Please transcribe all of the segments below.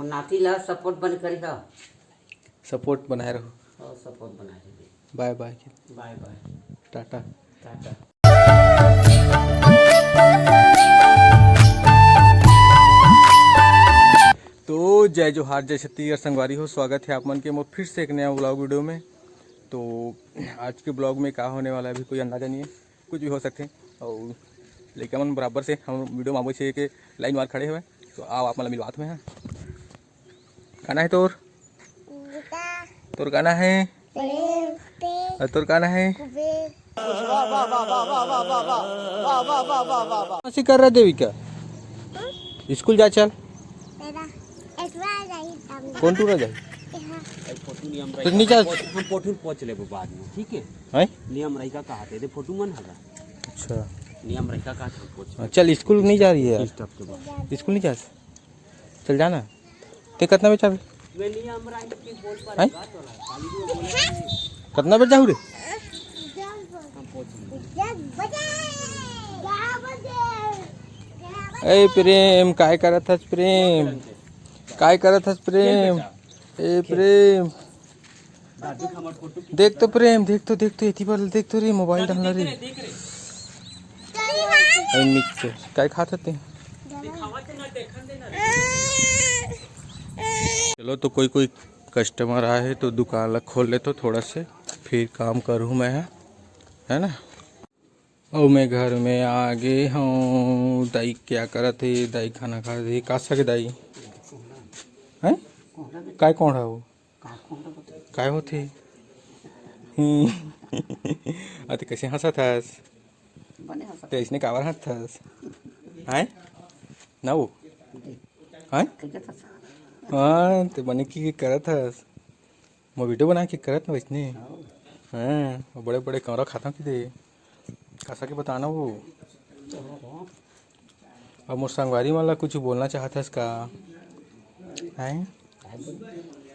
नाती ला सपोर्ट बन करी हो। सपोर्ट बनाए रहो। और सपोर्ट बनाए रही। Bye bye. Bye bye. Tata. Tata. तो जय जोहार, जय छत्तीसगढ़ संगवारी हो। स्वागत है आप मन के मोर फिर से एक नया व्लॉग वीडियो में। तो आज के ब्लॉग में क्या होने वाला है अभी कोई अंदाज़ा नहीं है, कुछ भी हो सकते। और लेकिन मन बराबर से हम वीडियो में आबो छे के लाइन वार खड़े हुए। तो आओ आप मतलब मिलवात में है। गाना है तोर गाना है तोर गाना है। ऐसे कर रहा देविका, स्कूल जा चल। कौन टूरा जाए तो नीचे हम फोटो पहुंच लेबो बाद में, ठीक है? नियम रही का कहते थे फोटो मन हगा। अच्छा नियम रही का कहते चल। स्कूल नहीं जा रही है, स्कूल नहीं जा। चल जाना। ते कितना बजे चाबी? मैं नियम रही के बोल पाएगा तो कितना बजे जाऊ रे? ए प्रेम काय करत हस? प्रेम काय करत हस? प्रेम ए प्रेम देख तो प्रेम, देख तो इतनी बार देख तो रे मोबाइल डालना रे। मिक्स काय खात थे? चलो तो कोई कस्टमर आए है तो दुकान ला खोल ले तो थोड़ा से फिर काम करूँ मैं, है ना। और मैं घर में आ गए हूँ। दाई क्या करत है? दाई खाना खा रही। का सके दाई है काय कौन है वो? काय होते? अति कैसे हंसत हस? तो इसने कावर हंसत है ना वो है? हाँ तो बने की करत हस? मैं वीडियो बना के करत ना वैसने। हाँ बड़े बड़े कमरा खाता कि दे कैसा के बताना वो। अब मोर संगवारी वाला कुछ बोलना चाहता है का है?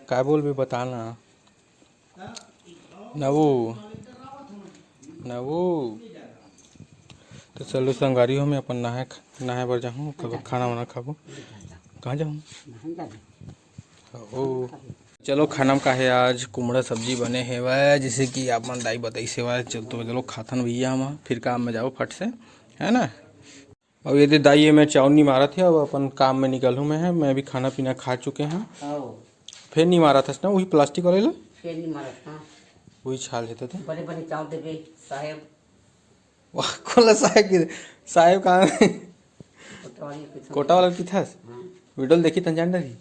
काय बोल भी बताना ना वो। तो चलो संगवारी हो मैं अपन नहाए बर जाऊँ, खाना वाना खाबो। कहाँ जाऊँ? ओ चलो खाना का है आज कुमड़ा सब्जी बने है वह, जैसे कि आप मन दाई बताई से वह। चल तो चलो खाथन भैया हम फिर काम में जाओ फट से, है ना। और यदि दाई मैं चावल नहीं मारा थे, अब अपन काम में निकल हूँ मैं भी खाना पीना खा चुके हैं। फिर नहीं मारा था ना वही प्लास्टिक वाले ला? फिर नहीं मारा था, वही छाल लेते थे। बड़े बड़े चावल दे गए साहेब। वाह कोला साहेब कहाँ कोटा वाला की था? वीडियो देखी तन जान रही।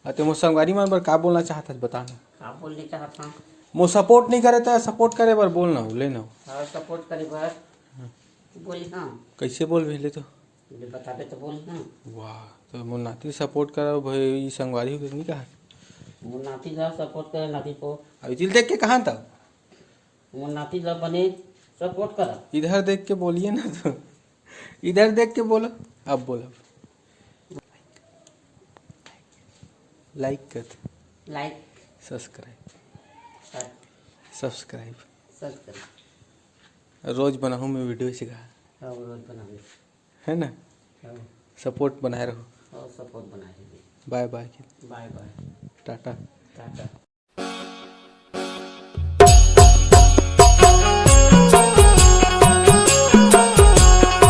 तो मो संगवारी मन बर का बोलना चाहता है बताना। का बोलने चाहता? मो सपोर्ट नहीं करे तो सपोर्ट करे बर बोलना हो लेना हो। सपोर्ट करे बर बोल ना। कैसे बोल भेले तो बताबे तो बोल ना। वाह तो मो नाती सपोर्ट करो भाई। संगवारी हो नहीं कहा मो नाती ला सपोर्ट करे नाती को। अभी दिल देख के कहाँ था? मो नाती ला बने सपोर्ट करा। इधर देख के बोलिए ना तो इधर देख के बोलो। अब बोलो लाइक सब्सक्राइब रोज बनाऊँ मैं वीडियो सिखा। रोज बनाऊँ है ना। सपोर्ट बनाए रहो। Bye bye. टाटा।